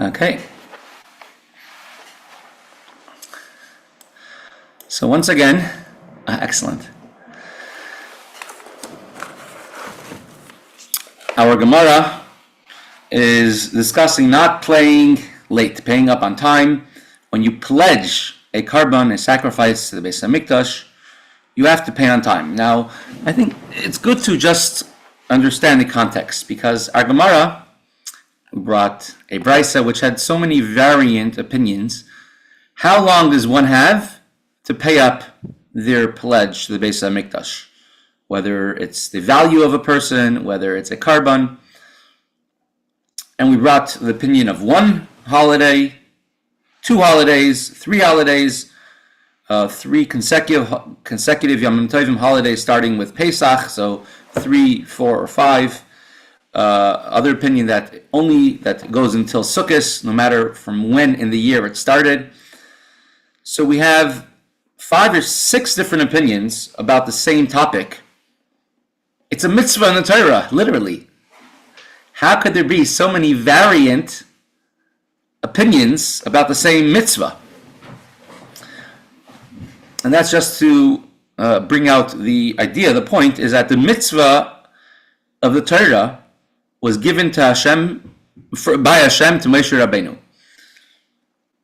Okay. So once again, excellent. Our Gemara is discussing not playing late, paying up on time. When you pledge a korban, a sacrifice to the Beis HaMikdash, you have to pay on time. Now, I think it's good to just understand the context, because our Gemara brought a brisa which had so many variant opinions. How long does one have to pay up their pledge to the Beis HaMikdash? Whether it's the value of a person, whether it's a korban. And we brought the opinion of one holiday, 2 holidays, 3 holidays, 3 consecutive Yom Tovim holidays starting with Pesach, so 3, 4, or 5. Other opinion that only that goes until Sukkos, no matter from when in the year it started. So we have 5 or 6 different opinions about the same topic. It's a mitzvah in the Torah, literally. How could there be so many variant opinions about the same mitzvah? And that's just to bring out the idea. The point is that the mitzvah of the Torah was given to Hashem, by Hashem to Moshe Rabbeinu.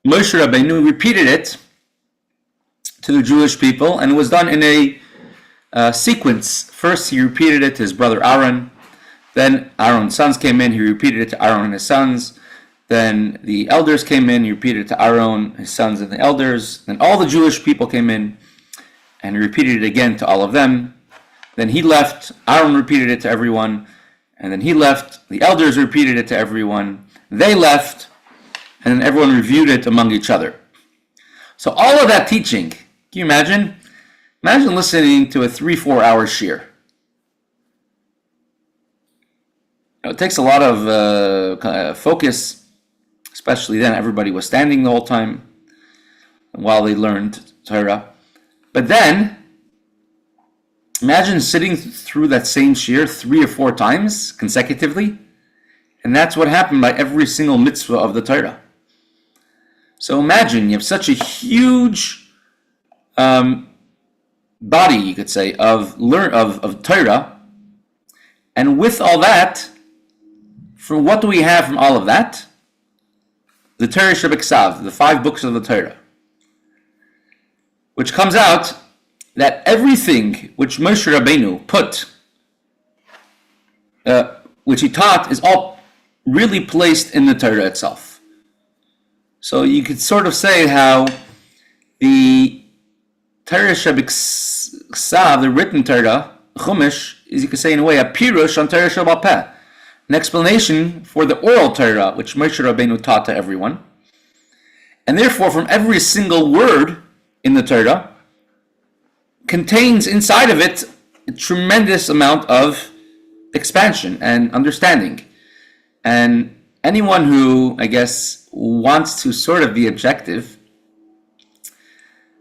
Moshe Rabbeinu repeated it to the Jewish people, and it was done in a sequence. First, he repeated it to his brother Aaron. Then Aaron's sons came in. He repeated it to Aaron and his sons. Then the elders came in. He repeated it to Aaron, his sons, and the elders. Then all the Jewish people came in, and he repeated it again to all of them. Then he left. Aaron repeated it to everyone. And then he left. The elders repeated it to everyone. They left. And then everyone reviewed it among each other. So all of that teaching, can you imagine? Imagine listening to a 3-4 hour shiur. It takes a lot of focus, especially then everybody was standing the whole time while they learned Torah. But then, imagine sitting through that same shiur 3 or 4 times consecutively, and that's what happened by every single mitzvah of the Torah. So imagine you have such a huge body, you could say, of Torah, and with all that, from what do we have from all of that? The Torah Shebeksav, the 5 books of the Torah, which comes out that everything which Moshe Rabbeinu put, which he taught, is all really placed in the Torah itself. So you could sort of say how the Torah Shebeksav, the written Torah, Chumash, is, you could say in a way, a pirush on Torah Shebal Peh, an explanation for the oral Torah which Moshe Rabbeinu taught to everyone. And therefore, from every single word in the Torah contains inside of it a tremendous amount of expansion and understanding. And anyone who, I guess, wants to sort of be objective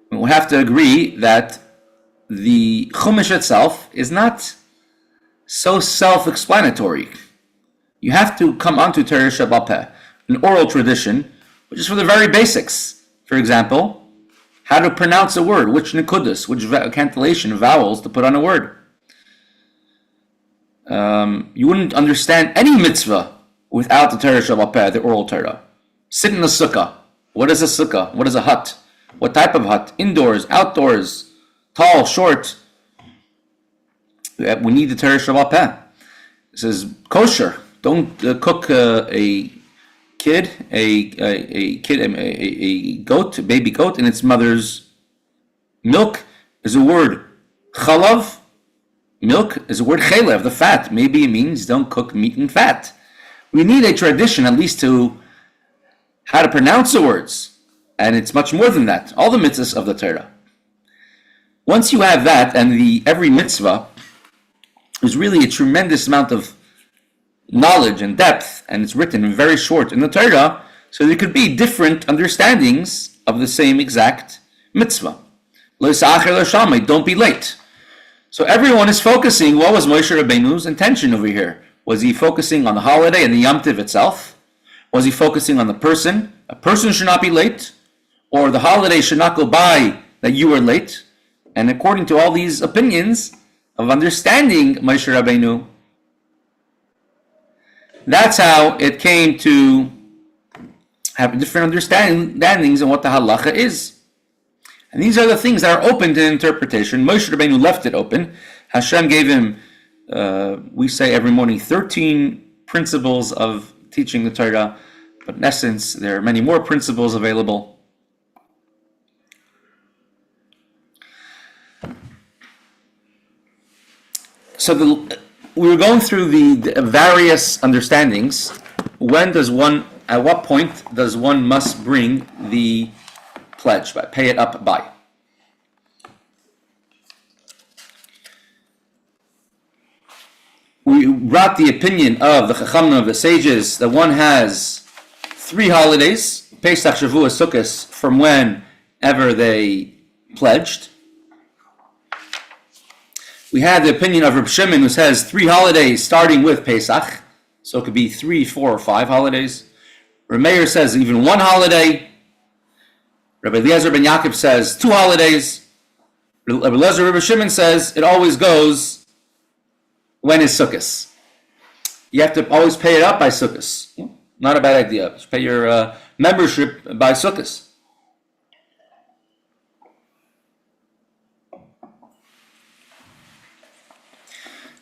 will have to agree that the Chumash itself is not so self-explanatory. You have to come onto Torah Shebal Peh, an oral tradition, which is for the very basics. For example, how to pronounce a word, which nekudas, which cantillation, vowels to put on a word. You wouldn't understand any mitzvah without the Torah Shebal Peh, the oral Torah. Sit in a sukkah. What is a sukkah? What is a hut? What type of hut? Indoors, outdoors, tall, short. We need the Torah Shebal Peh. It says kosher. Don't cook a goat, a baby goat, in its mother's milk. Is a word chalav. Milk is a word chelev, the fat. Maybe it means don't cook meat and fat. We need a tradition, at least, to how to pronounce the words. And it's much more than that. All the mitzvahs of the Torah. Once you have that, and every mitzvah is really a tremendous amount of knowledge and depth, and it's written very short in the Torah, so there could be different understandings of the same exact mitzvah. Don't be late. So everyone is focusing. What was Moshe Rabbeinu's intention over here? Was he focusing on the holiday and the Yom Tov itself? Was he focusing on the person? A person should not be late, or the holiday should not go by that you were late. And according to all these opinions of understanding Moshe Rabbeinu, that's how it came to have different understandings on what the halacha is. And these are the things that are open to interpretation. Moshe Rabbeinu left it open. Hashem gave him, we say every morning, 13 principles of teaching the Torah, but in essence, there are many more principles available. So we were going through the various understandings. At what point does one must bring the pledge, pay it up by? We brought the opinion of the Chacham of the sages that one has 3 holidays, Pesach, Shavuos, Sukkos, from whenever they pledged. We had the opinion of Reb Shimon, who says 3 holidays starting with Pesach, so it could be 3, 4, or 5 holidays. Reb Meir says even 1 holiday. Rabbi Eliezer ben Yaakov says 2 holidays. Rabbi Eliezer Reb Shimon says it always goes when is Sukkos. You have to always pay it up by Sukkos. Not a bad idea. Just pay your membership by Sukkos.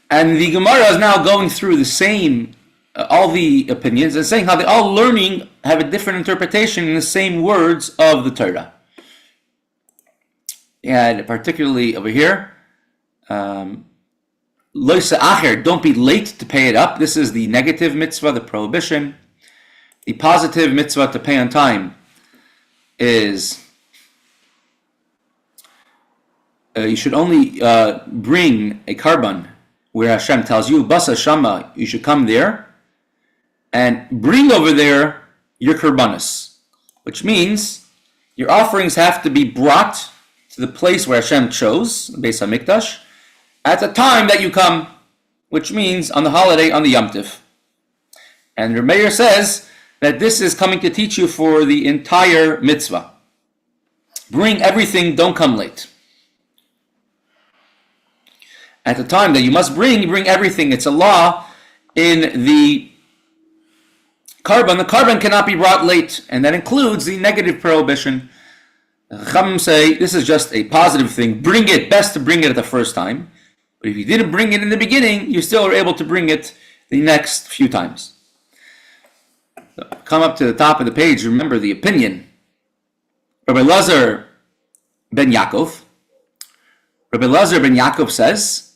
And the Gemara is now going through the same, all the opinions, and saying how they all learning have a different interpretation in the same words of the Torah. And particularly over here, Lo sa'acher, don't be late to pay it up. This is the negative mitzvah, the prohibition. The positive mitzvah to pay on time is you should only bring a karban where Hashem tells you, Basa Shama, you should come there and bring over there your karbanos, which means your offerings have to be brought to the place where Hashem chose, the Beis HaMikdash, at the time that you come, which means on the holiday, on the Yom Tiv. And Reb Meir says that this is coming to teach you for the entire mitzvah. Bring everything, don't come late. At the time that you must bring, you bring everything. It's a law in the karban. The karban cannot be brought late, and that includes the negative prohibition. The Chaim say this is just a positive thing. Bring it, best to bring it at the first time. But if you didn't bring it in the beginning, you still are able to bring it the next few times. So come up to the top of the page, remember the opinion. Rabbi Elazar ben Yaakov. Rabbi Elazar ben Yaakov says,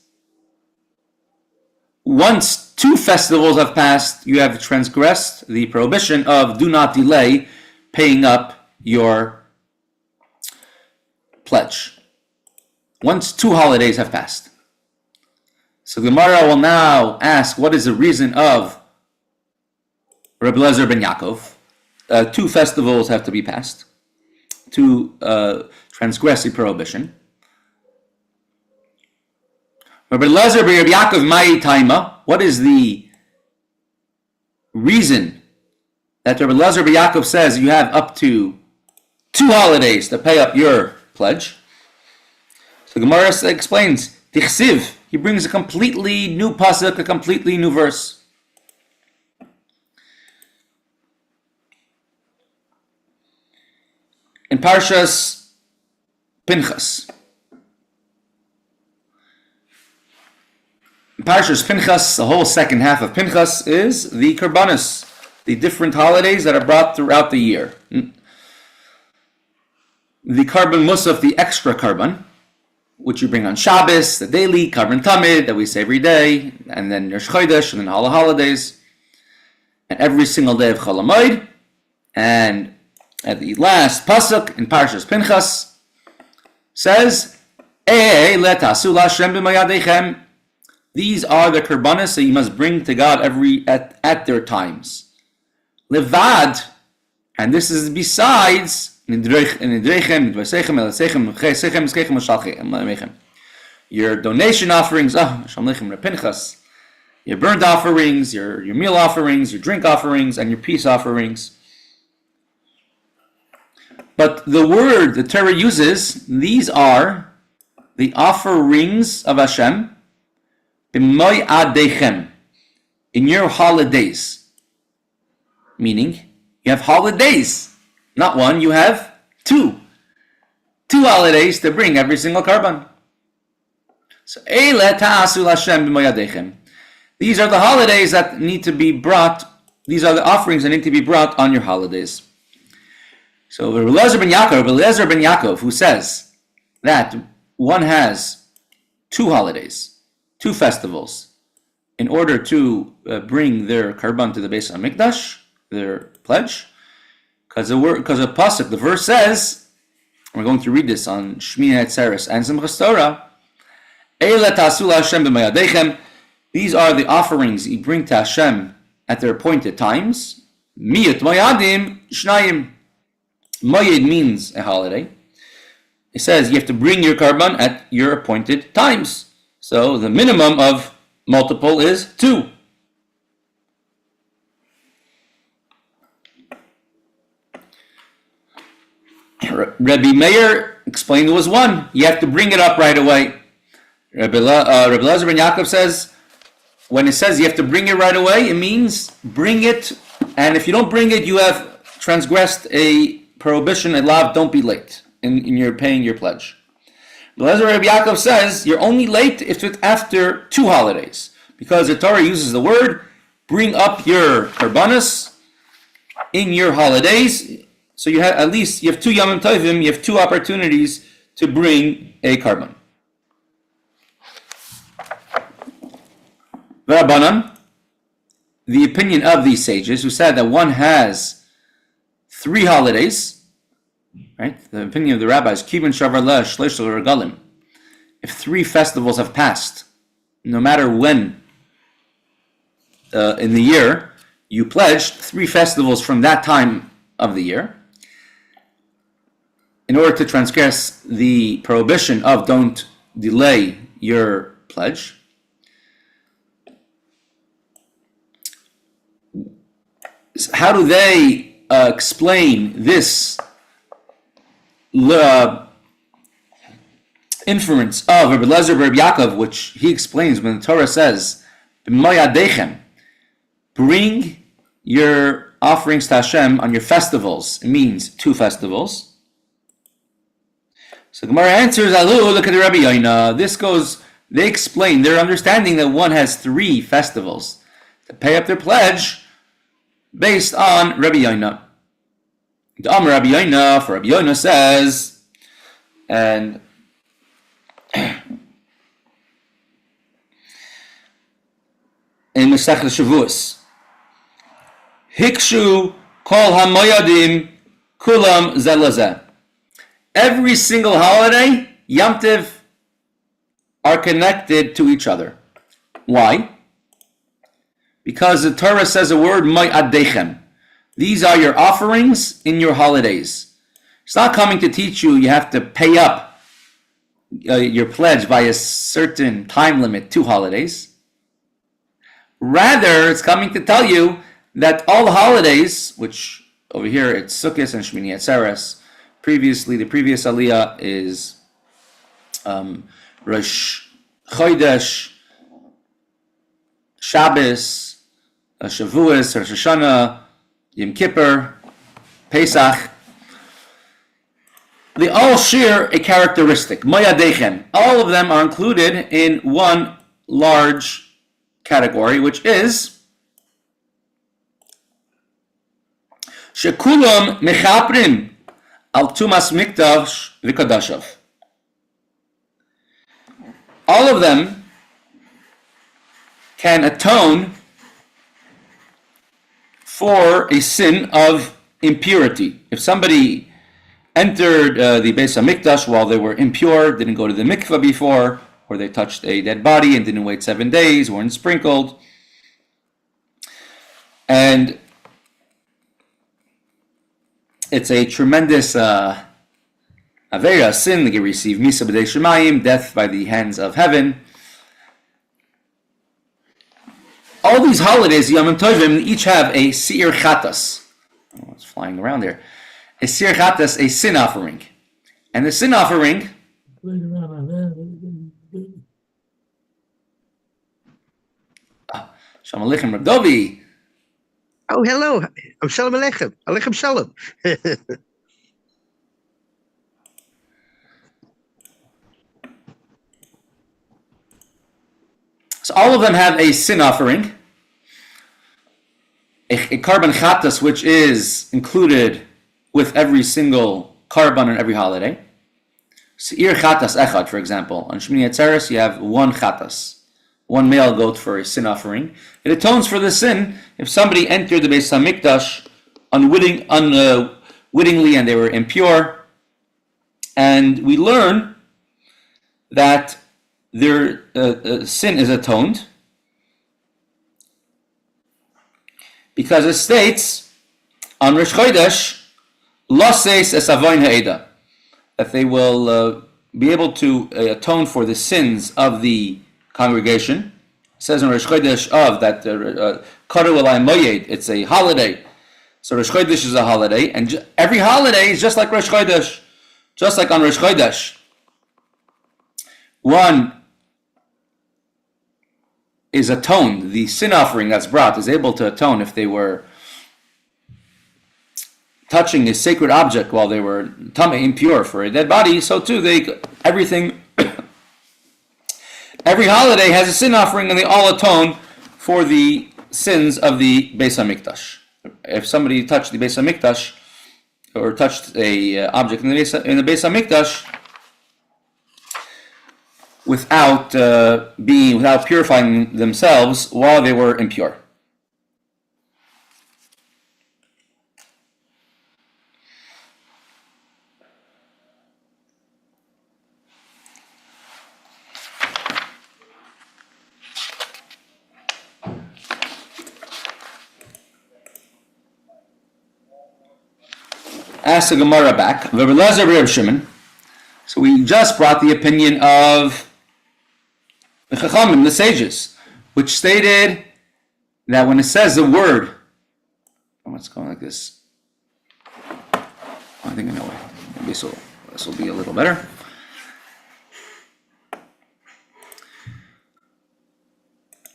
once 2 festivals have passed, you have transgressed the prohibition of do not delay paying up your pledge. Once 2 holidays have passed. So the Gemara will now ask, what is the reason of Rabbi Elazar ben Yaakov? 2 festivals have to be passed to transgress the prohibition. Rabbi Elazar ben Rabbi Yaakov Mai Taima, what is the reason that Rabbi Elazar ben Yaakov says you have up to 2 holidays to pay up your pledge? So Gemara explains, Tichsiv, he brings a completely new pasuk, a completely new verse. In Parshas Pinchas. In Parshas Pinchas, the whole second half of Pinchas is the karbanos, the different holidays that are brought throughout the year. The karban musaf, the extra karban, which you bring on Shabbos, the daily karban tamid that we say every day, and then Rosh Chodesh, and then all the holidays, and every single day of Chol HaMoed. And at the last pasuk in Parshas Pinchas says, letasu l'Hashem b'mayadechem. These are the karbanos that you must bring to God at their times. Levad, and this is besides your donation offerings. Pinchas Your burnt offerings, your meal offerings, your drink offerings, and your peace offerings. But the word the Torah uses, these are the offerings of Hashem, b'mo'adechem, in your holidays. Meaning, you have holidays. Not one, you have two. 2 holidays to bring every single karban. So, Eile ta'asu Hashem b'mo'adechem. These are the holidays that need to be brought, these are the offerings that need to be brought on your holidays. So Rabbi Eliezer ben Yaakov, who says that one has 2 holidays, 2 festivals, in order to bring their karban to the Beis HaMikdash, their pledge, because a pasuk, the verse says, we're going to read this on Shmini Atzeres and Simchas Torah, Eile ta'asu Hashem b'mo'adechem. These are the offerings you bring to Hashem at their appointed times. Miyat moyadim shnayim. Moyed means a holiday. It says you have to bring your karban at your appointed times. So the minimum of multiple is 2. Rebbe Meir explained it was 1. You have to bring it up right away. Rebbe Eliezer ben Yaakov says, when it says you have to bring it right away, it means bring it, and if you don't bring it, you have transgressed a prohibition, a law, don't be late in your paying your pledge. But Rabbi Yaakov says you're only late if it's after 2 holidays, because the Torah uses the word bring up your karbanos in your holidays. So you have 2 Yomim Tovim, you have 2 opportunities to bring a karban. Rabbanan, the opinion of these sages who said that one has 3 holidays, right? The opinion of the rabbis, Kibun Shavar La Shlosh Regalim. If 3 festivals have passed, no matter when in the year, you pledged 3 festivals from that time of the year, in order to transgress the prohibition of don't delay your pledge. How do they explain this inference of Rabbi Eliezer ben Yaakov, which he explains when the Torah says, bring your offerings to Hashem on your festivals. It means 2 festivals. So Gemara answers, look at the Rabbi Yoina. They explain their understanding that one has 3 festivals to pay up their pledge based on Rabbi Yoina. The Amar Rabbi Yoina, for Rabbi Yoina says, and in Mesechta Shavuos, Hikshu kol hamoyadim kulam zelazeh. Every single holiday, Yom Tov, are connected to each other. Why? Because the Torah says a word, mo'adechem. These are your offerings in your holidays. It's not coming to teach you have to pay up your pledge by a certain time limit, 2 holidays. Rather, it's coming to tell you that all the holidays, which over here it's Sukkos and Shmini Atzeres, previously the previous Aliyah is Rosh Chodesh, Shabbos, Shavuos, Hashana, Yom Kippur, Pesach. They all share a characteristic, Mo'adechem. All of them are included in one large category, which is Shekulam Mechaprim Al Tumas Mikdash V'Kadashav. All of them can atone for a sin of impurity. If somebody entered the Beis HaMikdash while they were impure, didn't go to the mikveh before, or they touched a dead body and didn't wait 7 days, weren't sprinkled, and it's a tremendous Avera, sin, they receive Misa B'dei Shemayim, death by the hands of heaven. All these holidays, Yom Tovim, each have a Seir Chatas. Oh, it's flying around there. A Seir Chatas, a sin offering. And the sin offering... Shalom Aleichem, Reb Dovi. Oh, hello. Shalom Aleichem. Aleichem Shalom. So all of them have a sin offering, a carbon chatas, which is included with every single carbon on every holiday. Seir chatas echad, for example, on Shmini Atzeres you have one chatas, one male goat for a sin offering. It atones for the sin if somebody entered the Beis Hamikdash unwittingly and they were impure. And we learn that their sin is atoned because it states on Rosh Chodesh Loses es avoin ha'eda, that they will be able to atone for the sins of the congregation. It says in Rosh Chodesh of that Kollel Eretz Hatzvi, it's a holiday. So Rosh Chodesh is a holiday, and every holiday is just like Rosh Chodesh, just like on Rosh Chodesh. One is atoned, the sin offering that's brought is able to atone if they were touching a sacred object while they were impure for a dead body. So too, everything, every holiday has a sin offering, and they all atone for the sins of the Beis Hamikdash. If somebody touched the Beis Hamikdash or touched a object in the Beis Hamikdash without purifying themselves while they were impure. Ask the Gemara back. Rebbe Shimon. So we just brought the opinion of the Chachamim, the sages, which stated that when it says the word, it's going like this. I think I know it. Maybe this will be a little better.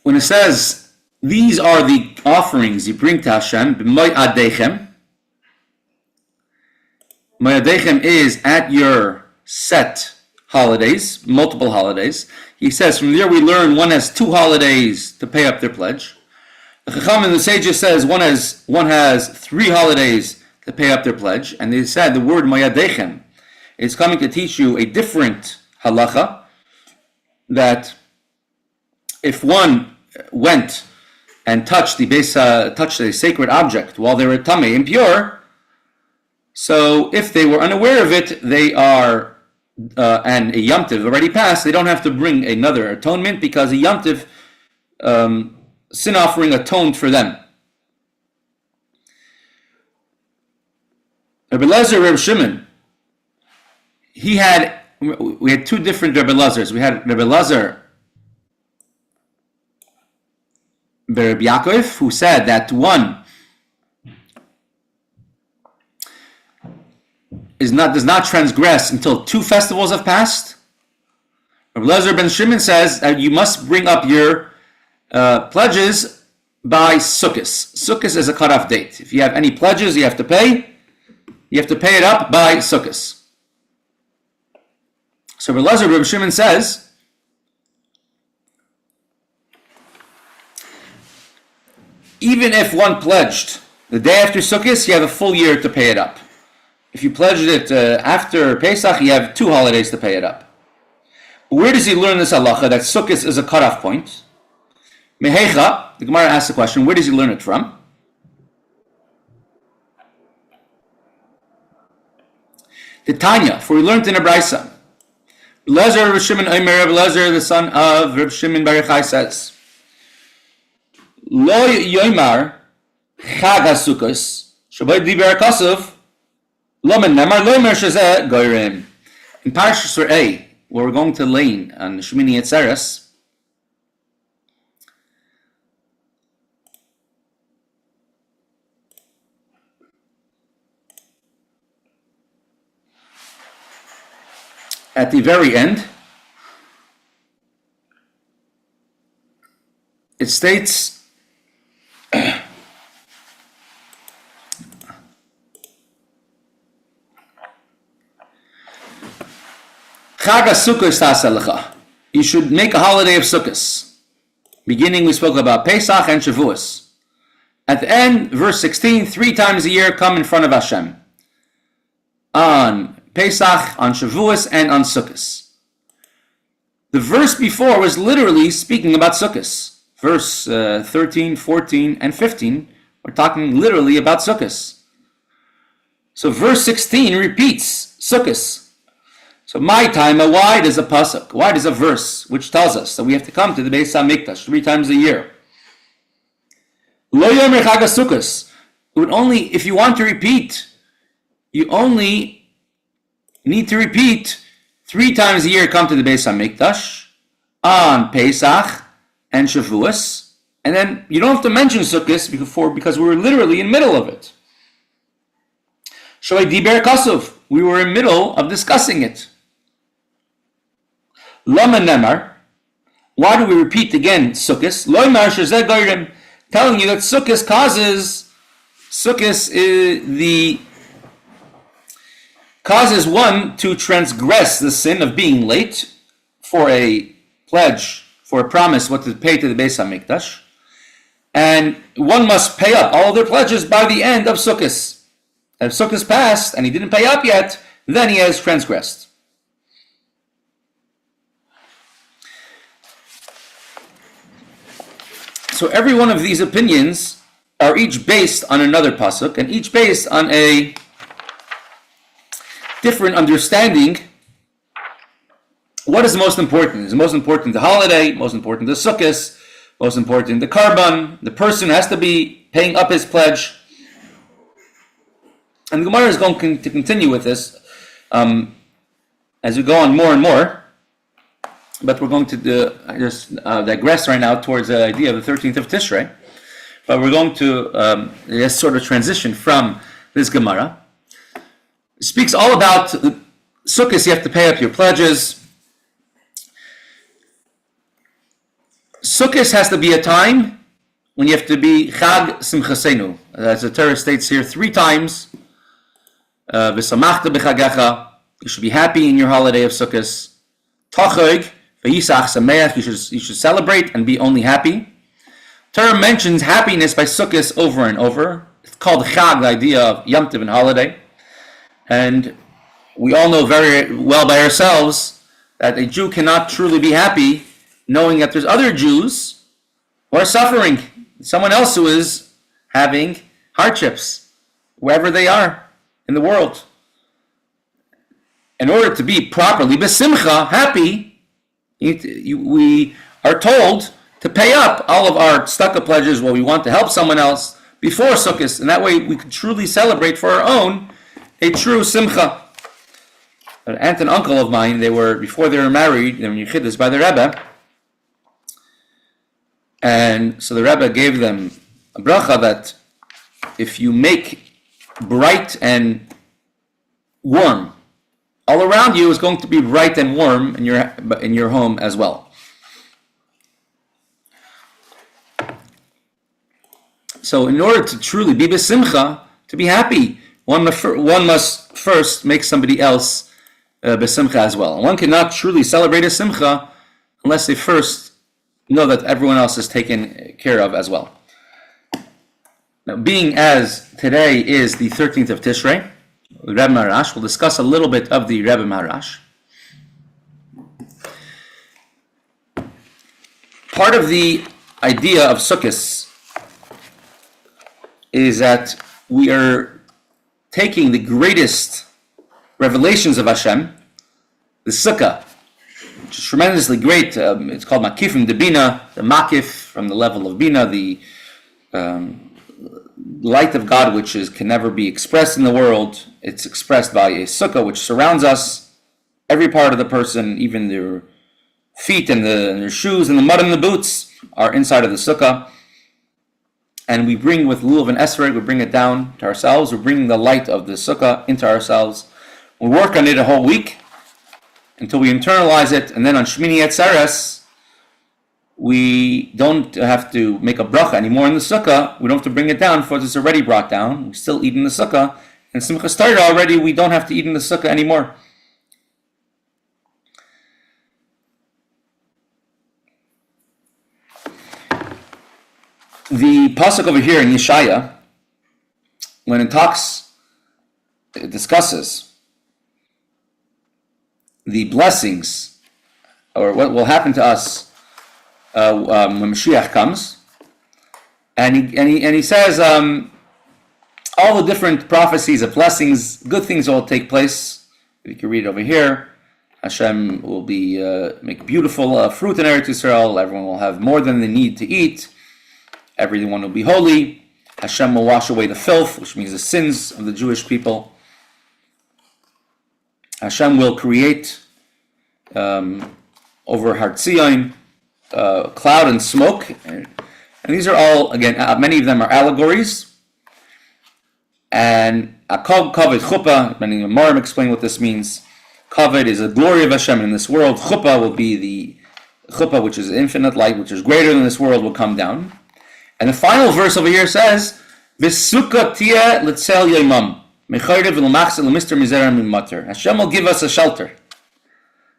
When it says these are the offerings you bring to Hashem, b'mo'adechem. Mo'adechem is at your set holidays, multiple holidays. He says from there we learn one has 2 holidays to pay up their pledge. The Chacham and the sages says one has 3 holidays to pay up their pledge, and they said the word Mo'adechem is coming to teach you a different halacha, that if one went and touched a sacred object while they were tamei, impure, so if they were unaware of it, they are and a Yom Tov already passed, they don't have to bring another atonement because a Yom Tov sin offering atoned for them. Rabbi Lezer, Reb Shimon, we had 2 different Rabbi Lezers. We had Rabbi Lezer, Rabbi Yaakov, who said that one does not transgress until 2 festivals have passed. Rabbi Lezer ben Shimon says that you must bring up your pledges by Sukkos. Sukkos is a cutoff date. If you have any pledges you have to pay it up by Sukkos. So Rabbi Lezer ben Shimon says even if one pledged the day after Sukkos, you have a full year to pay it up. If you pledged it after Pesach, you have 2 holidays to pay it up. Where does he learn this halacha that Sukkos is a cutoff point? Mehecha, the Gemara asks the question, where does he learn it from? The Tanya, for he learned in a brisa. Lezer Reb Shimon Omer, Reb Lezer, the son of Reb Shimon Bar Yochai, says, Lo Yoimar Chag HaSukkos Shabbat Diber HaKosov in Parashas A, where we're going to lean on Shmini Atzeres, at the very end, it states, Chag Sukkos taselecha. You should make a holiday of Sukkos. Beginning, we spoke about Pesach and Shavuos. At the end, verse 16, 3 times a year come in front of Hashem. On Pesach, on Shavuos, and on Sukkos. The verse before was literally speaking about Sukkos. Verse 13, 14, and 15, we're talking literally about Sukkos. So verse 16 repeats Sukkos. So my time, why does a pasuk? Why does a verse which tells us that we have to come to the Beis HaMikdash 3 times a year? Lo yomer chag Sukkos. It would only, if you want to repeat, you only need to repeat 3 times a year. Come to the Beis HaMikdash on Pesach and Shavuos, and then you don't have to mention Sukkos because we were literally in the middle of it. Shalei diber kasuv. We were in the middle of discussing it. Lama nemar. Why do we repeat again Sukkos? Loimar shezeh goyrim, telling you that Sukkos causes one to transgress the sin of being late for a pledge, for a promise, what to pay to the Beis HaMikdash, and one must pay up all of their pledges by the end of Sukkos. If Sukkos passed and he didn't pay up yet, then he has transgressed. So every one of these opinions are each based on another pasuk, and each based on a different understanding. What is most important? Is most important the holiday? Most important the Sukkos? Most important the karban? The person has to be paying up his pledge. And the Gemara is going to continue with this as we go on more and more. But we're going to just digress right now towards the idea of the 13th of Tishrei. But we're going to just sort of transition from this Gemara. It speaks all about the Sukkos. You have to pay up your pledges. Sukkos has to be a time when you have to be Chag Simchasenu. As the Torah states here 3 times. V'samachta b'chagecha. You should be happy in your holiday of Sukkos. Tachog v'yisach sameach. You should celebrate and be only happy. Torah mentions happiness by Sukkos over and over. It's called Chag, the idea of Yom Tov and holiday. And we all know very well by ourselves that a Jew cannot truly be happy knowing that there's other Jews who are suffering. Someone else who is having hardships, wherever they are in the world. In order to be properly besimcha, happy, we are told to pay up all of our tzedakah pledges where we want to help someone else before Sukkos, and that way we can truly celebrate for our own a true simcha. An aunt and uncle of mine, before they were married, they were yichidus by the Rebbe, and so the Rebbe gave them a bracha that if you make bright and warm, all around you is going to be bright and warm in your home as well. So in order to truly be besimcha, to be happy, one must first make somebody else besimcha as well. One cannot truly celebrate a simcha unless they first know that everyone else is taken care of as well. Now, being as today is the 13th of Tishrei, Rebbe Maharash, we'll discuss a little bit of the Rebbe Maharash. Part of the idea of Sukkos is that we are taking the greatest revelations of Hashem, the Sukkah, which is tremendously great. It's called Makifim de Bina, the Makif from the level of Bina, the light of God which can never be expressed in the world. It's expressed by a Sukkah which surrounds us, every part of the person, even their feet and their shoes and the mud in the boots are inside of the Sukkah. And we bring with lulav and esrog, we bring it down to ourselves. We're bringing the light of the Sukkah into ourselves. We work on it a whole week. until we internalize it, and then on Shmini Atzeres, we don't have to make a bracha anymore in the sukkah. We don't have to bring it down, for it's already brought down. We still eat in the sukkah. And Simchas Torah already, we don't have to eat in the sukkah anymore. The pasuk over here in Yeshaya, when it discusses the blessings, or what will happen to us when Mashiach comes, and he says all the different prophecies of blessings, good things will take place. You can read it over here. Hashem will be make beautiful fruit in Eretz Yisrael. Everyone will have more than they need to eat. Everyone will be holy. Hashem will wash away the filth, which means the sins of the Jewish people. Hashem will create over Har Tzion cloud and smoke. And these are all, again, many of them are allegories. And Akov Kavod Chuppah, many of Marim explain what this means. Kavod is the glory of Hashem in this world. Chuppah will be the Chuppah, which is infinite light, which is greater than this world, will come down. And the final verse over here says, "V'sukkah tia l'tzel yoimam mechayrev l'machzeh l'mister mizera mimater." Hashem will give us a shelter.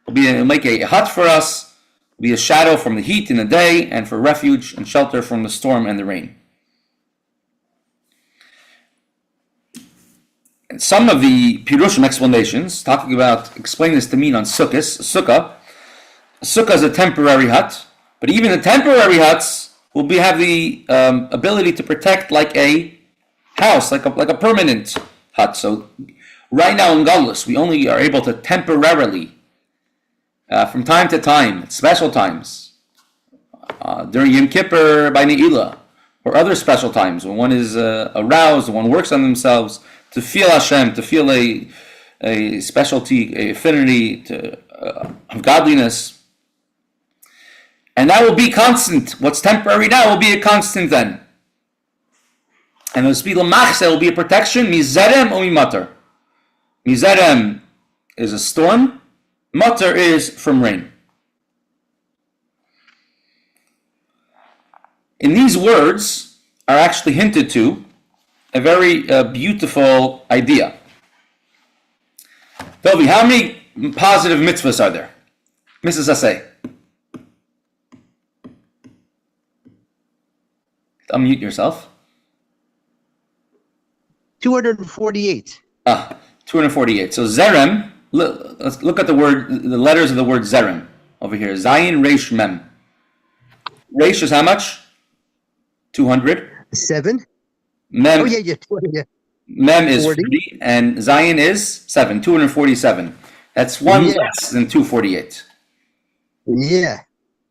He'll make a hut for us, be a shadow from the heat in the day, and for refuge and shelter from the storm and the rain. And some of the Pirushim explanations, talking about, explain this to mean on Sukkos, Sukkah is a temporary hut, but even the temporary huts will have the ability to protect like a house, like a permanent hut. So right now in Galus, we only are able to temporarily, from time to time, at special times, during Yom Kippur by Ne'ilah, or other special times when one is aroused, one works on themselves, to feel Hashem, to feel a specialty, a affinity of godliness. And that will be constant. What's temporary now will be a constant then. And the speed of machzeh will be a protection, mizerem or mimater. Mizerem is a storm, mater is from rain. In these words are actually hinted to a very beautiful idea. Dovi, how many positive mitzvahs are there? Mrs. Asay. Unmute yourself. 248. 248. So zerem, let's look at the letters of the word zerem over here. Zayin, Resh, Mem. Resh is how much? 200. 7. Mem, 20, yeah. Mem is 40. 40, and Zayin is 7, 247. That's one less than 248. Yeah.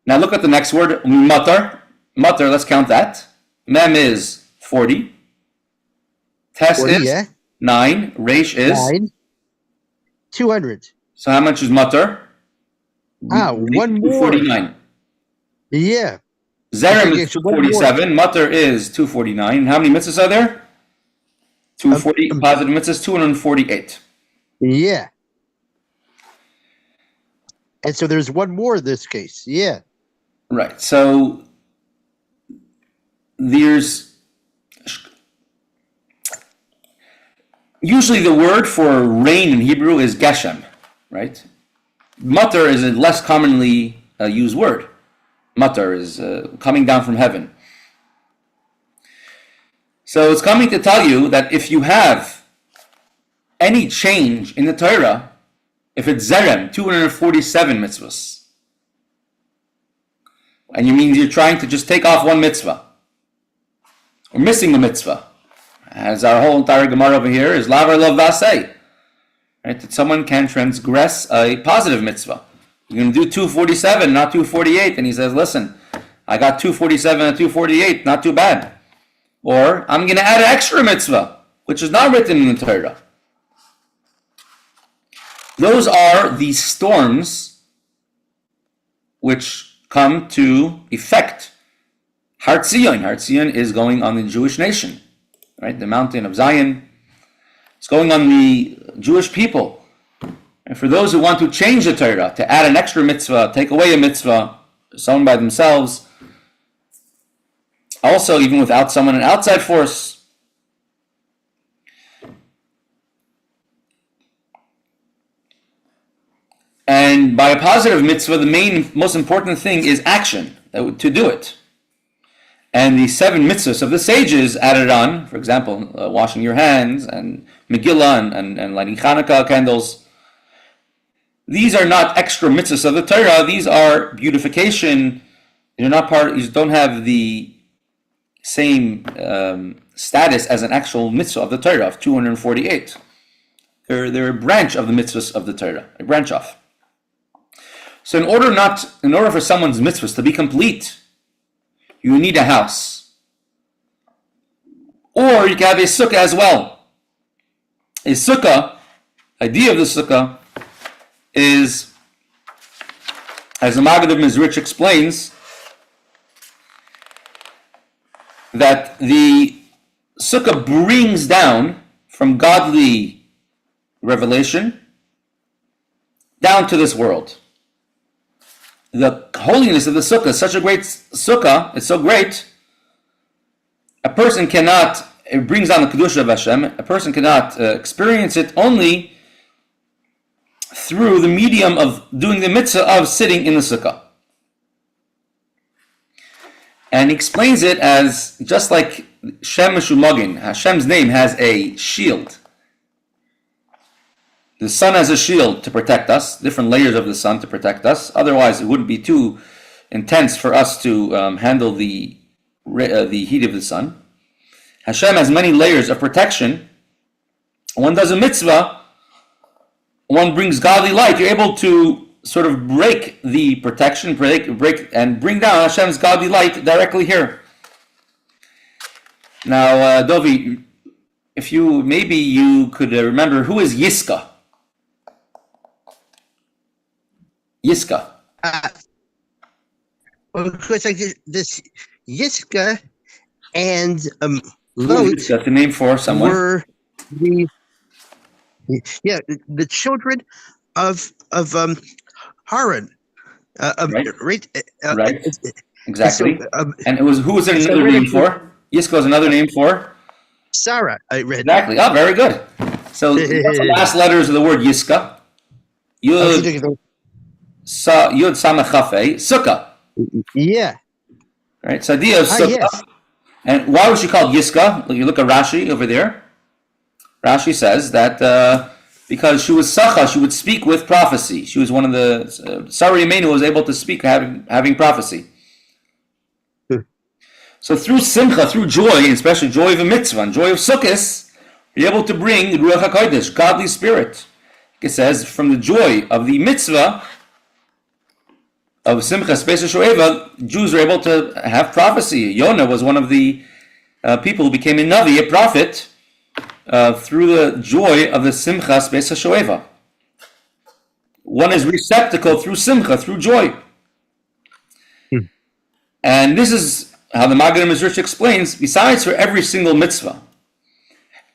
Now look at the next word, matar. Matar, let's count that. Mem is 40. Tes 40, is 9. Resh is 9. 200. So how much is matar? One more. 49. Yeah. Zerem is 247. Matar is 249. How many mitzvahs are there? 240 positive mitzvahs, 248. Yeah. And so there's one more in this case. Yeah. Right. So there's usually the word for rain in Hebrew is geshem, right? Matar is a less commonly used word. Matar is coming down from heaven. So it's coming to tell you that if you have any change in the Torah, if it's zerem, 247 mitzvahs, and you mean you're trying to just take off one mitzvah, or missing the mitzvah, as our whole entire Gemara over here is lavar lov vasei, right? That someone can transgress a positive mitzvah. You're going to do 247, not 248, and he says, listen, I got 247 and 248, not too bad. Or I'm going to add an extra mitzvah, which is not written in the Torah. Those are the storms which come to effect Har Tzion. Har Tzion is going on the Jewish nation, right? The mountain of Zion. It's going on the Jewish people. And for those who want to change the Torah, to add an extra mitzvah, take away a mitzvah, someone by themselves, also even without someone, an outside force. And by a positive mitzvah, the most important thing is action, to do it. And the 7 mitzvahs of the sages added on, for example, washing your hands, and Megillah, and lighting Hanukkah candles. These are not extra mitzvahs of the Torah. These are beautification. You're not you don't have the same status as an actual mitzvah of the Torah of 248. They're a branch of the mitzvahs of the Torah, a branch off. So in order for someone's mitzvahs to be complete, you need a house. Or you can have a sukkah as well. A sukkah, idea of the sukkah, is, as the Maggid of Mizrich explains, that the sukkah brings down from godly revelation down to this world. The holiness of the sukkah is such a great sukkah, it's so great, a person cannot, it brings down the Kedusha of Hashem, a person cannot experience it only through the medium of doing the mitzvah of sitting in the sukkah. And he explains it as just like Shem Meshumagin, Hashem's name has a shield. The sun has a shield to protect us, different layers of the sun to protect us. Otherwise, it wouldn't be too intense for us to handle the heat of the sun. Hashem has many layers of protection. One does a mitzvah, one brings godly light. You're able to sort of break the protection, break and bring down Hashem's godly light directly here. Now, Dovi, if you could remember, who is Yiska? Yiska. Well, because like this Yiska and Lot That's the name for someone. were the children of Haran. Right. Right. Exactly. So, And who was there so another really- name for? Yiska was another name for? Sarah, I read. Exactly. Oh, very good. So what's the last letters of the word Yiska? Yud Samach Chafei, Sukkah. Yeah. Right? So idea of Sukkah. Yes. And why was she called Yiska? You look at Rashi over there. Rashi says that because she was Sacha, she would speak with prophecy. She was one of the Sarah Yemenu was able to speak having prophecy. So through simcha, through joy, especially joy of a mitzvah and joy of Sukkos, you're able to bring Ruach HaKodesh, godly spirit. It says, from the joy of the mitzvah of Simcha Spesa Shoeva, Jews are able to have prophecy. Yonah was one of the people who became a Navi, a prophet, through the joy of the Simcha Spesa Shoeva. One is receptacle through Simcha, through joy. And this is how the Maggid Mizrich explains, besides for every single mitzvah,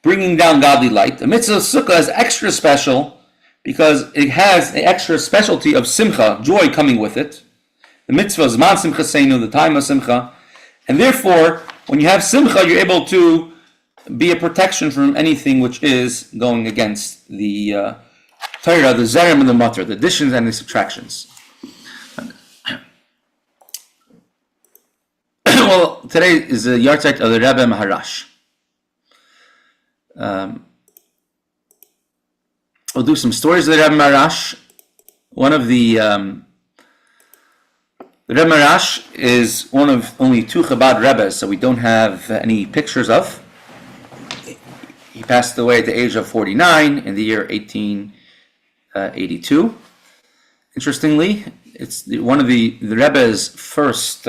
bringing down godly light, the mitzvah of Sukkah is extra special because it has the extra specialty of Simcha, joy coming with it. The mitzvah is Man Simcha Seinu, the time of Simcha. And therefore, when you have Simcha, you're able to be a protection from anything which is going against the Torah, the Zerem and the Matar, the additions and the subtractions. Well, today is the yahrzeit of the Rebbe Maharash. We'll do some stories of the Rebbe Maharash. One of the Rebbe Maharash is one of only 2 Chabad Rebbes, so we don't have any pictures of. He passed away at the age of 49 in the year 1882. Interestingly, it's one of the Rebbe's first.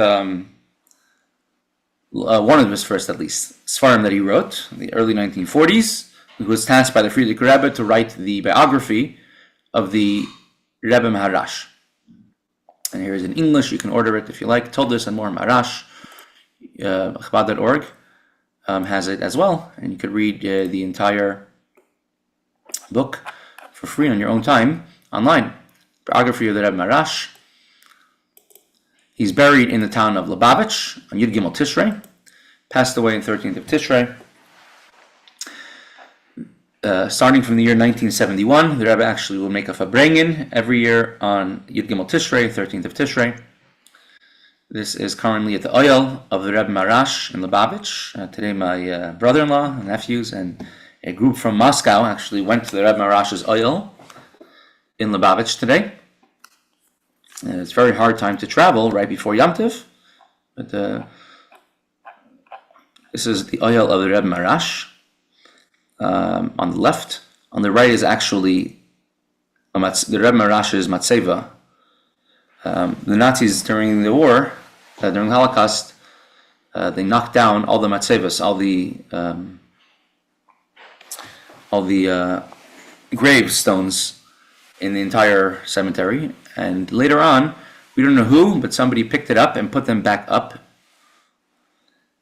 One of his first, at least, Sfarim that he wrote in the early 1940s. He was tasked by the Friedrich Rebbe to write the biography of the Rebbe Maharash. And here is in English, you can order it if you like. Toldos and more Maharash, Chabad.org has it as well. And you could read the entire book for free on your own time. online. Biography of the Rebbe Maharash. He's buried in the town of Lubavitch on Yud Gimel Tishrei. Passed away on 13th of Tishrei. Starting from the year 1971, the Rebbe actually will make a Fabrengen every year on Yud Gimel Tishrei, 13th of Tishrei. This is currently at the Oyel of the Rebbe Maharash in Lubavitch. Today my brother-in-law, nephews, and a group from Moscow actually went to the Rebbe Maharash's Oyel in Lubavitch today. It's a very hard time to travel right before Yom Tov, but this is the Oyel of the Rebbe Maharash. On the left, on the right is actually the Rebbe Maharash's matzeva. The Nazis during the war, during the Holocaust, they knocked down all the matzevas, all the gravestones in the entire cemetery. And later on, we don't know who, but somebody picked it up and put them back up,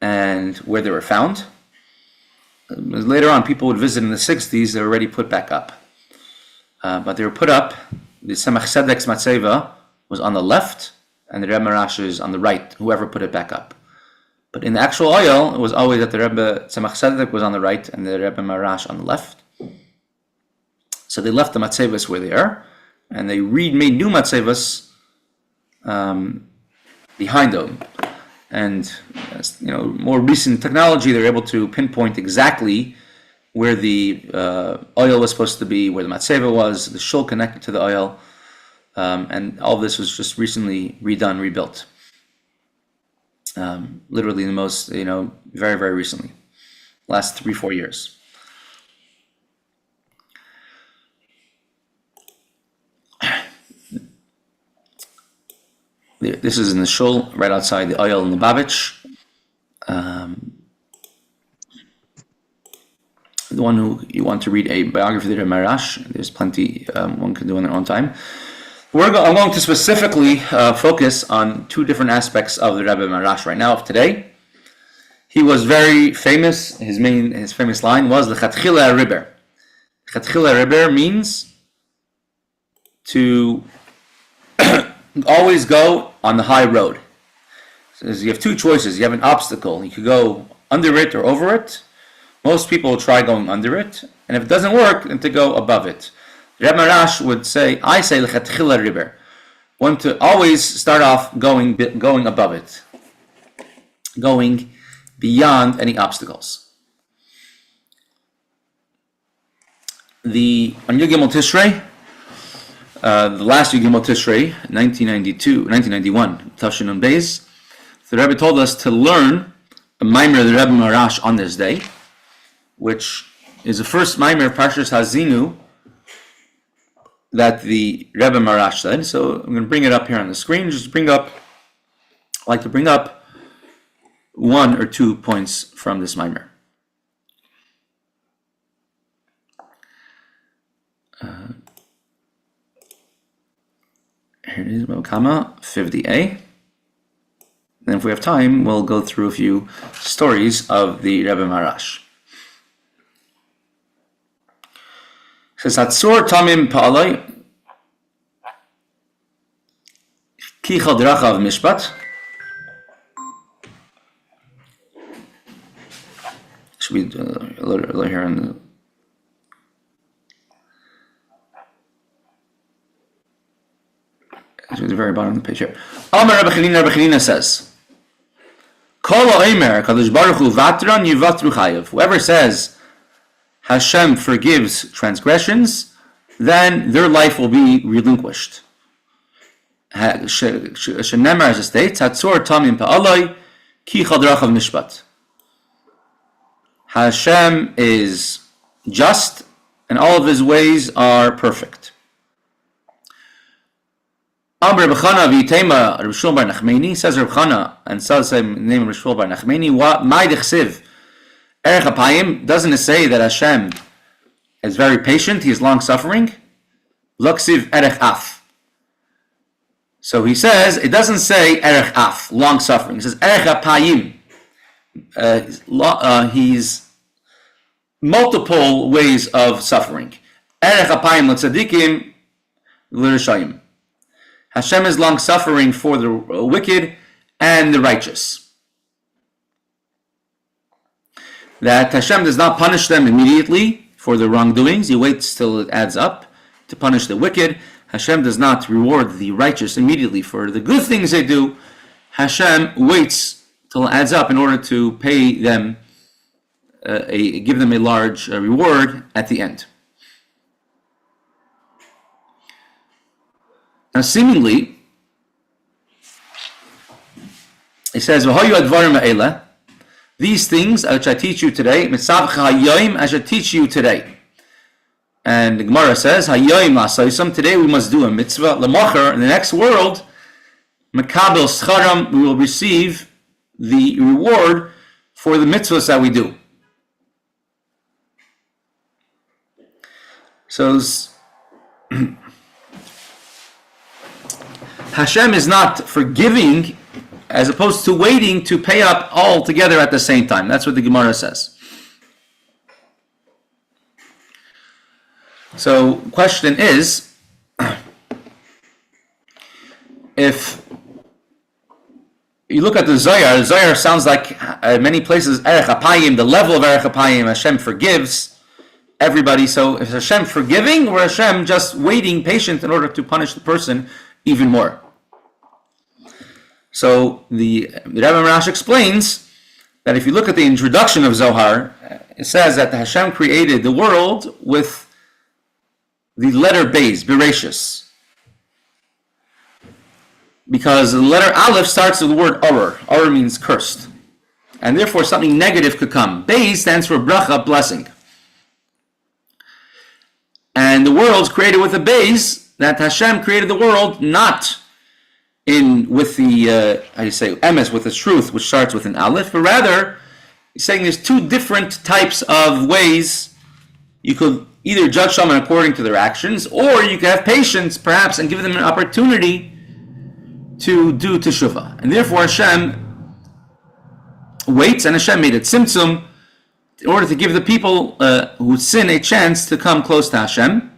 and where they were found. Later on, people would visit in the 60s, they were already put back up. But they were put up, the Tzemach Tzedek's matzeva was on the left, and the Rebbe Maharash's on the right, whoever put it back up. But in the actual oil, it was always that the Rebbe Tzemach Tzedek was on the right, and the Rebbe Maharash on the left. So they left the matzevas where they are, and they made new matzevas behind them. And more recent technology, they're able to pinpoint exactly where the oil was supposed to be, where the matzeva was, the shul connected to the oil, and all of this was just recently rebuilt. Literally the most, very, very recently, last 3-4 years. This is in the shul, right outside the oil in Lubavitch. The one who you want to read a biography of the Maharash, there's plenty one can do in their own time. I'm going to specifically focus on two different aspects of the Rebbe Maharash right now of today. He was very famous. His famous line was L'chatchila Rebbe. L'chatchila Rebbe means to always go on the high road. So you have two choices. You have an obstacle. You could go under it or over it. Most people will try going under it, and if it doesn't work, then to go above it. Rebbe Maharash would say, I say l'chatchila Rebbe. One to always start off going above it, going beyond any obstacles. On Yud Gimel Tishrei, the last Yud Gimel Tishrei, 1991, Tafshin Nun Beis, the Rebbe told us to learn a maimer of the Rebbe Maharash on this day, which is the first maimer of Parshas Hazinu that the Rebbe Maharash said. So I'm going to bring it up here on the screen. I'd like to bring up 1 or 2 points from this maimer. Here it is, Kama 50a. And if we have time, we'll go through a few stories of the Rebbe Maharash. It says, Hatzor Tamim Pa'alai Ki Chadrachav Mishpat. Should we a little here on the at the very bottom of the page here. Amar Rabbi Chelina says, Kol ha'omer Kadosh Baruch Hu vatran yivatru chayav. Whoever says Hashem forgives transgressions, then their life will be relinquished. Shenemar, as it states, Hatzor tamim pa'aloi ki chadrachav mishpat. Hashem is just, and all of his ways are perfect. Amr Reb Chana v'yitema Reb Shmuel bar Nachmani, says Reb Chana, and says the name of Reb Shmuel bar Nachmani, Mai dechsiv Erech Apayim, doesn't it say that Hashem is very patient, he is long-suffering? L'ksiv Erech Af. So he says, it doesn't say Erech Af, long-suffering. It says Erech Apayim. He's multiple ways of suffering. Erech Apayim l'tzadikim, l'rishayim. Hashem is long-suffering for the wicked and the righteous. That Hashem does not punish them immediately for their wrongdoings. He waits till it adds up to punish the wicked. Hashem does not reward the righteous immediately for the good things they do. Hashem waits till it adds up in order to pay them, give them a large reward at the end. Now, seemingly, it says, these things which I teach you today, I shall teach you today. And the Gemara says, today we must do a mitzvah, in the next world, we will receive the reward for the mitzvahs that we do. So, Hashem is not forgiving as opposed to waiting to pay up all together at the same time. That's what the Gemara says. So, question is, if you look at the Zohar sounds like many places, Erech HaPayim, the level of Erech HaPayim, Hashem forgives everybody. So, is Hashem forgiving or Hashem just waiting, patient, in order to punish the person even more? So the Rebbe Maharash explains that if you look at the introduction of Zohar, it says that Hashem created the world with the letter Beis, Bereshis. Because the letter Aleph starts with the word Oror. Oror means cursed. And therefore something negative could come. Beis stands for bracha, blessing. And the world's created with a Beis, that Hashem created the world not with the emes, with the truth, which starts with an aleph, but rather he's saying there's two different types of ways you could either judge someone according to their actions, or you could have patience perhaps and give them an opportunity to do teshuvah. And therefore Hashem waits, and Hashem made it tzimtzum in order to give the people who sin a chance to come close to Hashem.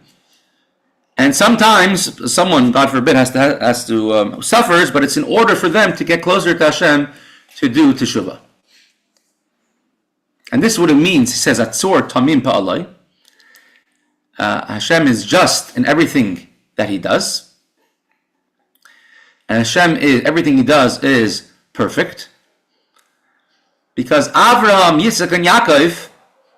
And sometimes someone, God forbid, has to suffers, but it's in order for them to get closer to Hashem to do teshuvah. And this is what it means. He says, "Atzor tamim pa'alai." Hashem is just in everything that He does, and everything He does is perfect. Because Avraham, Yitzchak, and Yaakov,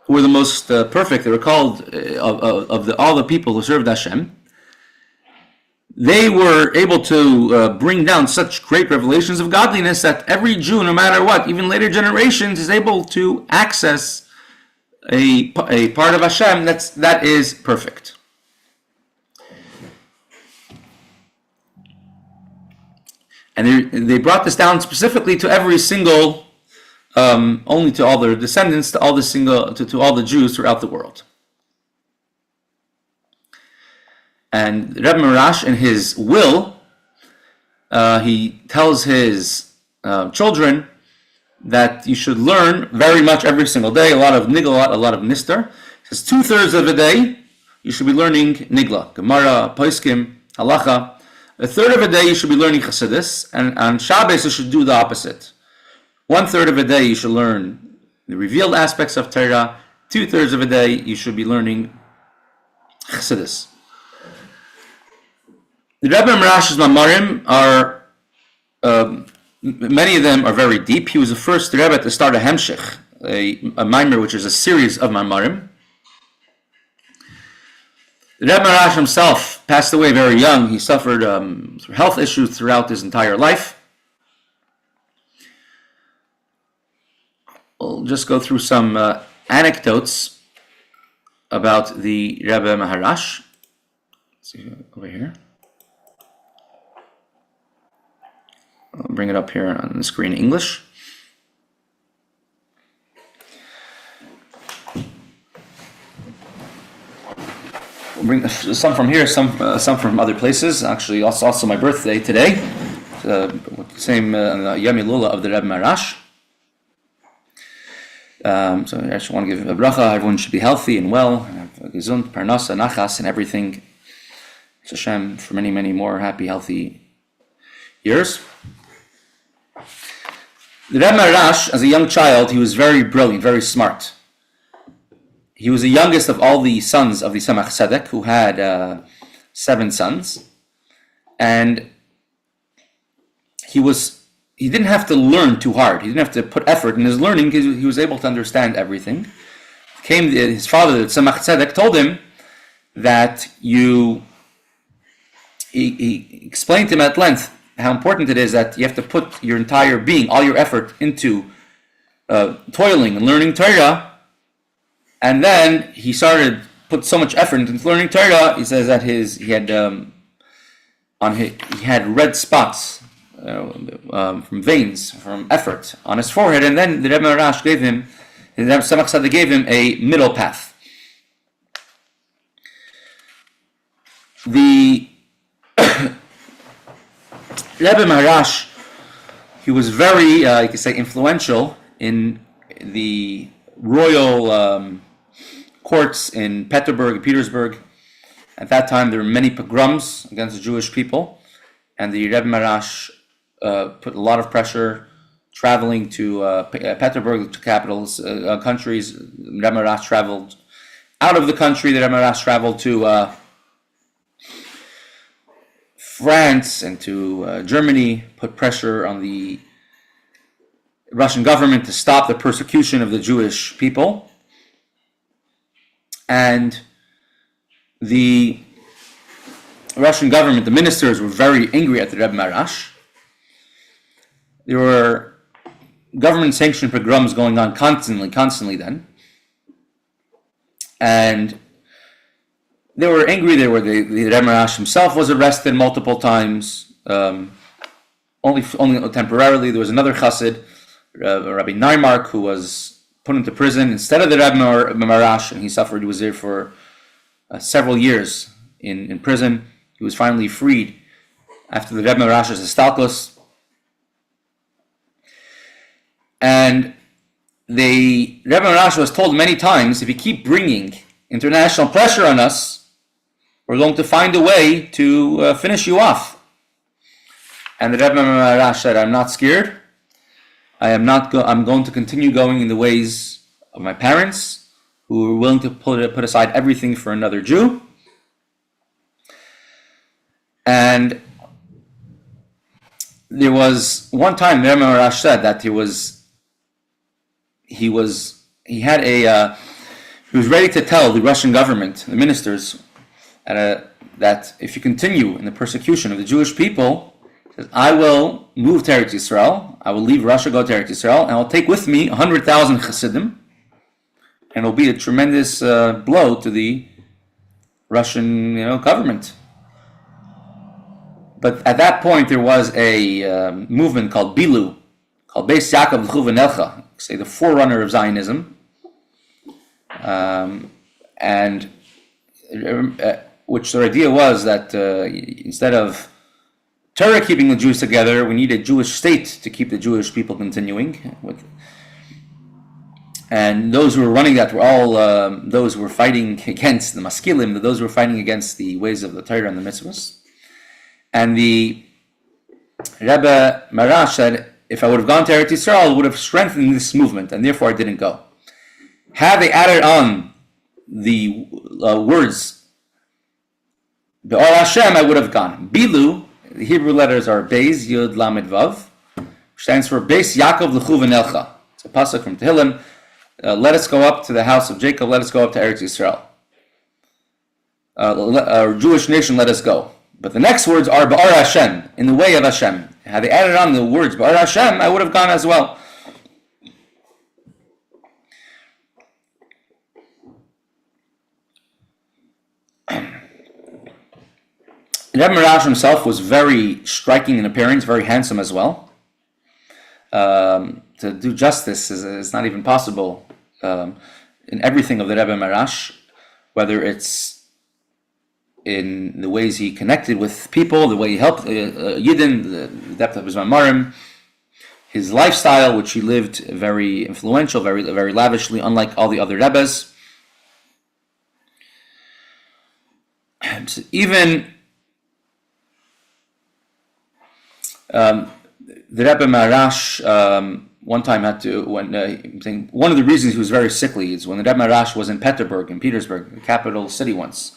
who were the most perfect, they were called of all the people who served Hashem. They were able to bring down such great revelations of godliness that every Jew, no matter what, even later generations, is able to access a part of Hashem that is perfect. And they brought this down specifically to every single, only to all their descendants, to all the Jews throughout the world. And Rebbe Maharash, in his will, he tells his children that you should learn very much every single day, a lot of nigla, a lot of nister. He says 2/3 of the day you should be learning nigla, Gemara, Poskim, Halacha. 1/3 of a day you should be learning Chassidus, and on Shabbos you should do the opposite. 1/3 of a day you should learn the revealed aspects of Torah. 2/3 of a day you should be learning Chassidus. The Rebbe Maharash's Mamarim are, many of them are very deep. He was the first Rebbe to start a Hemshech, a Maimer, which is a series of Mamarim. The Rebbe Maharash himself passed away very young. He suffered health issues throughout his entire life. We'll just go through some anecdotes about the Rebbe Maharash. Let's see over here. I'll bring it up here on the screen in English. We'll bring some from here, some from other places. Actually, also my birthday today. Same Yom Hilula of the Rebbe Maharash. So I just want to give a bracha. Everyone should be healthy and well, and have gesund, parnasa, nachas, and everything Hashem, for many, many more happy, healthy years. The Rebbe Maharash, as a young child, he was very brilliant, very smart. He was the youngest of all the sons of the Tzemach Tzedek, who had 7 sons. And he didn't have to learn too hard. He didn't have to put effort in his learning because he was able to understand everything. His father, the Tzemach Tzedek, told him that he explained to him at length how important it is that you have to put your entire being, all your effort into toiling and learning Torah. And then he put so much effort into learning Torah. He says that he had red spots from veins, from effort on his forehead. And then the Rebbe Maharash gave him a middle path. The Rebbe Maharash, he was very, you could say, influential in the royal courts in Petersburg. At that time, there were many pogroms against the Jewish people, and the Rebbe Maharash put a lot of pressure, traveling to Petersburg, to capitals, countries. The Rebbe Maharash traveled out of the country. The Rebbe Maharash traveled to France and to Germany, put pressure on the Russian government to stop the persecution of the Jewish people. And the Russian government, the ministers, were very angry at the Rebbe Maharash. There were government-sanctioned pogroms going on constantly then. And they were angry. The Rebbe Maharash himself was arrested multiple times, only temporarily. There was another chassid, Rabbi Naimark, who was put into prison instead of the Rebbe Maharash, and he suffered. He was there for several years in prison. He was finally freed after the Rebbe Maharash's Sukkos. And the Rebbe Maharash was told many times, if you keep bringing international pressure on us, we're going to find a way to finish you off. And the Rebbe Maharash said, I'm not scared. I'm going to continue going in the ways of my parents, who were willing to put aside everything for another Jew. And there was one time the Rebbe Maharash said that he was ready to tell the Russian government, the ministers, that if you continue in the persecution of the Jewish people, I will move to Eretz Yisrael. I will leave Russia, go to Eretz Yisrael, and I'll take with me 100,000 Chassidim, and it'll be a tremendous blow to the Russian, government. But at that point, there was a movement called Bilu, called Beis Yaakov L'chuvanelcha, say the forerunner of Zionism, and which the idea was that instead of Torah keeping the Jews together, we need a Jewish state to keep the Jewish people continuing. And those who were running that were all those who were fighting against the Maskilim, those who were fighting against the ways of the Torah and the mitzvahs. And the Rebbe Maharash said, if I would have gone to Eretz Yisrael, it would have strengthened this movement, and therefore I didn't go. Had they added on the words, Be'or Hashem, I would have gone. Bilu, the Hebrew letters are Beis, Yud, Lamed, Vav, which stands for Beis Yaakov L'chuvanelcha. It's a pasuk from Tehillim. Let us go up to the house of Jacob, let us go up to Eretz Yisrael. Our Jewish nation, let us go. But the next words are Be'or Hashem, in the way of Hashem. Had they added on the words Be'or Hashem, I would have gone as well. Rebbe Maharash himself was very striking in appearance, very handsome as well. To do justice is not even possible in everything of the Rebbe Maharash, whether it's in the ways he connected with people, the way he helped Yidden, the depth of his Mamarim, his lifestyle, which he lived very influential, very very lavishly, unlike all the other Rebbes. So even The Rebbe Maharash one time had to, one of the reasons he was very sickly is when the Rebbe Maharash was in Pittsburgh, the capital city once.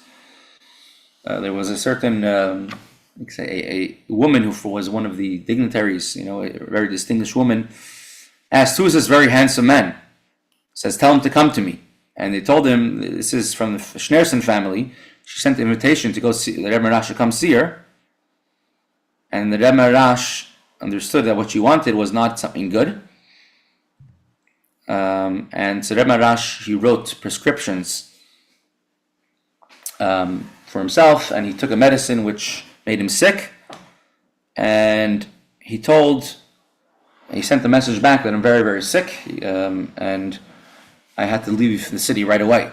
There was a certain, a woman who was one of the dignitaries, a very distinguished woman, asked, "Who is this very handsome man?" Says, "Tell him to come to me." And they told him, this is from the Schneerson family. She sent an invitation to go see the Rebbe Maharash to come see her. And the Rebbe Maharash understood that what she wanted was not something good. And so Rebbe Maharash, he wrote prescriptions for himself, and he took a medicine which made him sick. And he sent the message back that I'm very, very sick, and I had to leave the city right away.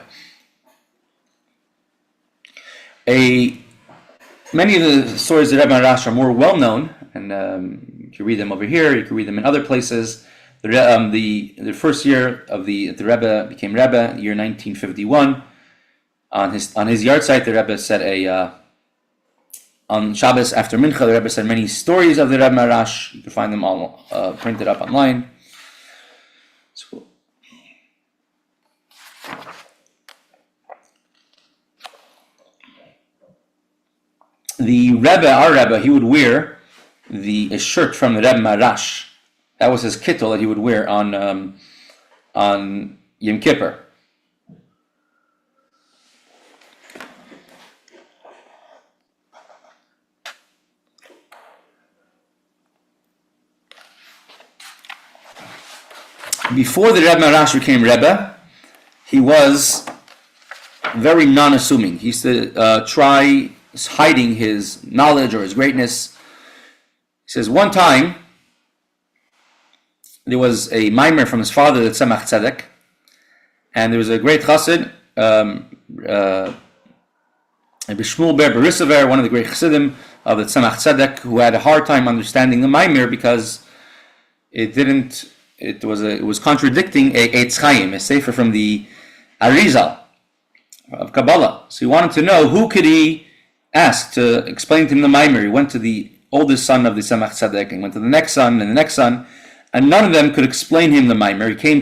Many of the stories of Rebbe Maharash are more well known, and you can read them over here. You can read them in other places. The first year of the Rebbe became Rebbe, year 1951. On his yard site, the Rebbe said on Shabbos after Mincha, the Rebbe said many stories of the Rebbe Maharash. You can find them all printed up online. So, the Rebbe, our Rebbe, he would wear a shirt from the Rebbe Maharash. That was his kittel that he would wear on Yom Kippur. Before the Rebbe Maharash became Rebbe, he was very non-assuming. He used to try hiding his knowledge or his greatness. He says one time there was a mimer from his father, the Tzemach Tzedek, and there was a great chassid, Rabbi Shmuel Ber Berisaver, one of the great chassidim of the Tzemach Tzedek, who had a hard time understanding the mimer because it was contradicting a Eitz Chaim, a sefer from the Arizal of Kabbalah. So he wanted to know who could he ask to explain to him the mimer. He went to the oldest son of the Tzemach Tzedek and went to the next son and the next son, and none of them could explain him the mimer. He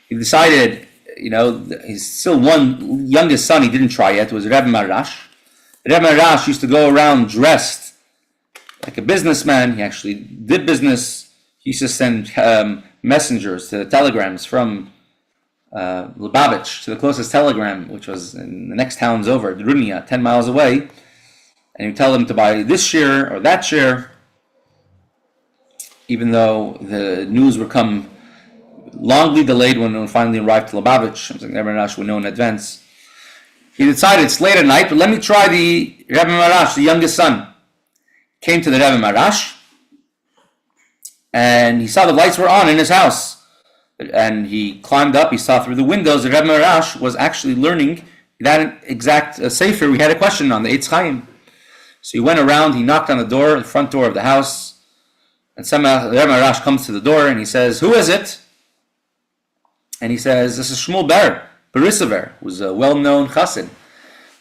decided, he's still one youngest son he didn't try yet, was Rebbe Maharash. Rebbe Maharash used to go around dressed like a businessman. He actually did business. He used to send messengers to telegrams from Lubavitch to the closest telegram, which was in the next towns over, Drunia, 10 miles away, and he would tell them to buy this share or that share, even though the news would come longly delayed when it finally arrived to Lubavitch. Something Rebbe Maharash would know in advance. He decided it's late at night, but let me try the Rebbe Maharash, the youngest son. Came to the Rebbe Maharash, and he saw the lights were on in his house. And he climbed up, he saw through the windows that Rebbe Maharash was actually learning that exact sefer we had a question on, the Eitz Chaim. So he went around, he knocked on the front door of the house, and the Rebbe Maharash comes to the door and he says, "Who is it?" And he says, "This is Shmuel Ber Berisaver," who was a well-known chassid.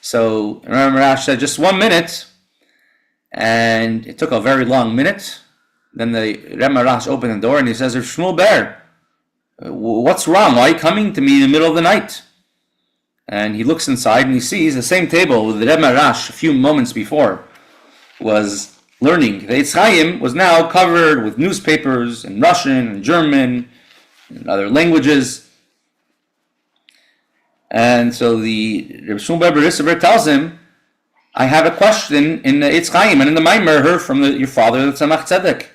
So Rebbe Maharash said, "Just 1 minute," and it took a very long minute. Then the Rebbe Maharash opened the door and he says, "Shmuel Ber, what's wrong? Why are you coming to me in the middle of the night?" And he looks inside and he sees the same table with the Rebbe Maharash a few moments before was learning. The Eitz Chaim was now covered with newspapers in Russian and German and other languages. And so the Rebbe Shmuel Ber Berisaver tells him, "I have a question in the Eitz Chaim and in the mimer heard from your father, the Tzemach Tzedek."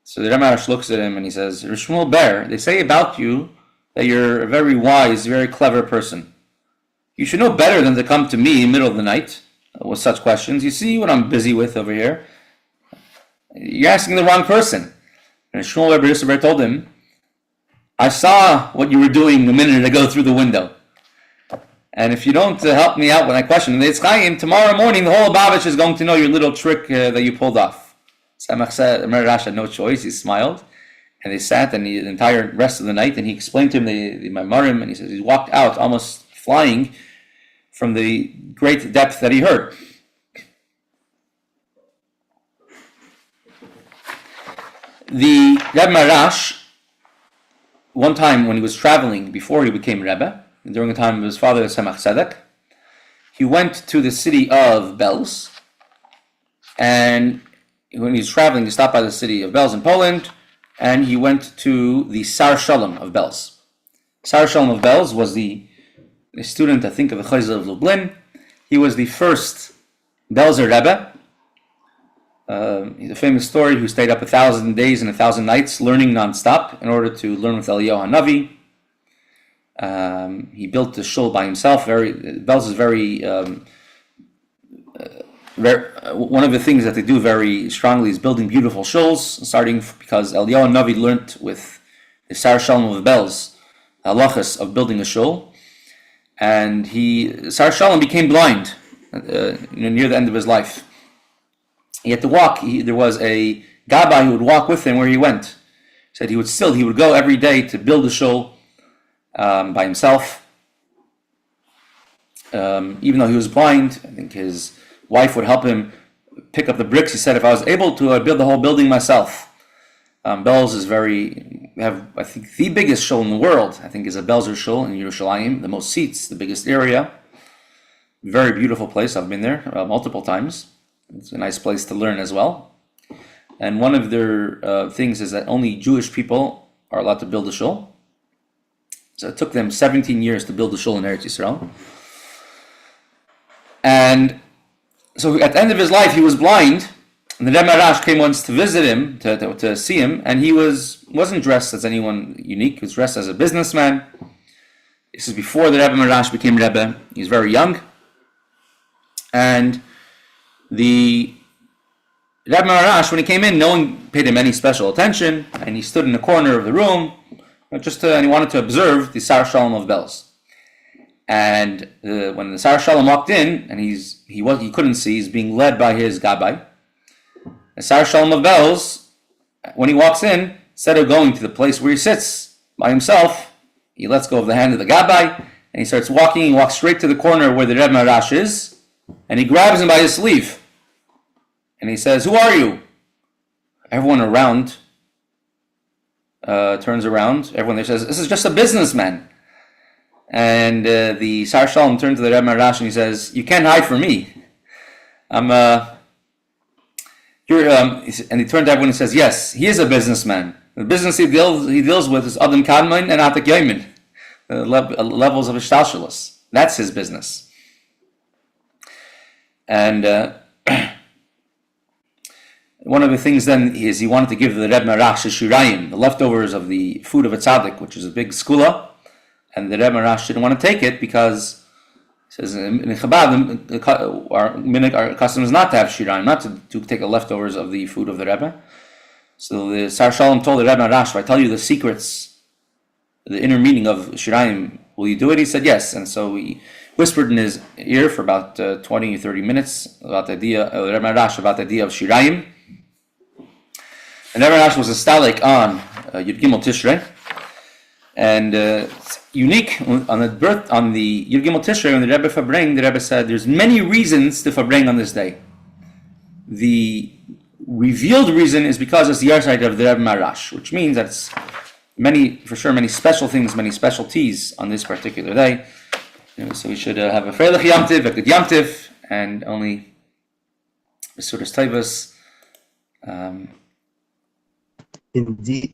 So the Rebbe Maharash looks at him and he says, "Rebbe Shmuel Ber, they say about you that you're a very wise, very clever person. You should know better than to come to me in the middle of the night with such questions. You see what I'm busy with over here? You're asking the wrong person." And Shmuel Ber Berisaver told him, "I saw what you were doing a minute ago through the window. And if you don't help me out when I question the Eitz Chaim, tomorrow morning the whole Lubavitch is going to know your little trick that you pulled off." Tzemach Maharash had no choice. He smiled, and they sat and the entire rest of the night, and he explained to him the Maimarim, and he says he walked out almost flying from the great depth that he heard. The Rebbe Maharash, one time when he was traveling before he became Rebbe, during the time of his father Tzemach Tzedek, he went to the city of Belz, and when he was traveling, he stopped by the city of Belz in Poland, and he went to the Sar Shalom of Belz. Sar Shalom of Belz was a student, I think, of the Chayzer of Lublin. He was the first Belzer Rebbe. He's a famous story who stayed up 1,000 days and 1,000 nights learning non-stop in order to learn with Eliyahu Hanavi. He built the shul by himself. Belz is very one of the things that they do very strongly is building beautiful shuls, starting because Eliyahu Hanavi learnt with the Sar Shalom of Belz halachas of building a shul, and Sar Shalom became blind near the end of his life. He had to walk. There was a gabbai who would walk with him where he went. He said he would go every day to build a shul by himself. Even though he was blind, I think his wife would help him pick up the bricks. He said, if I was able to, I'd build the whole building myself. Belz is I think the biggest shul in the world, I think, is a Belzer shul in Yerushalayim, the most seats, the biggest area. Very beautiful place. I've been there multiple times. It's a nice place to learn as well. And one of their things is that only Jewish people are allowed to build a shul. So it took them 17 years to build a shul in Eretz Yisrael. And so at the end of his life, he was blind. And the Rebbe Maharash came once to visit him, to see him, and he wasn't dressed as anyone unique. He was dressed as a businessman. This is before the Rebbe Maharash became Rebbe. He was very young. And the Rebbe Maharash, when he came in, no one paid him any special attention, and he stood in the corner of the room, and he wanted to observe the Sar Shalom of Belz. And when the Sar Shalom walked in, and he couldn't see, he's being led by his gabbai. The Sar Shalom of Belz, when he walks in, instead of going to the place where he sits by himself, he lets go of the hand of the gabbai, and he starts walking. He walks straight to the corner where the Rebbe Maharash is, and he grabs him by his sleeve. And he says, "Who are you?" Everyone around turns around. Everyone there says, "This is just a businessman." And the Sar Shalom turned to the Rebbe Maharash and he says, "You can't hide from me. And he turned to everyone and says, "Yes, he is a businessman. The business he deals with is Adam Kadmon and Atak Yomin, the levels of Ishtalshalos. That's his business." And one of the things then is he wanted to give the Rebbe Maharash a shirayim, the leftovers of the food of a tzaddik, which is a big skula, and the Rebbe Maharash didn't want to take it because he says in Chabad our custom is not to have shirayim, not to take the leftovers of the food of the Rebbe. So the Sar Shalom told the Rebbe Maharash, "If I tell you the secrets, the inner meaning of shirayim, will you do it?" He said yes, and so he whispered in his ear for about 20 or 30 minutes about the idea of the Rebbe Maharash, about the idea of shirayim. And Rebbe Maharash was a stalik on Yud Gimel Tishrei, and unique on the Yud Gimel Tishrei when the Rebbe Fabreng, the Rebbe said there's many reasons to Fabreng on this day. The revealed reason is because it's the yahrzeit of the Rebbe Maharash, which means that it's many special things, many specialties on this particular day. So we should have a freilich yamtiv, a good yamtiv, and only Besuras Taivas. Indeed.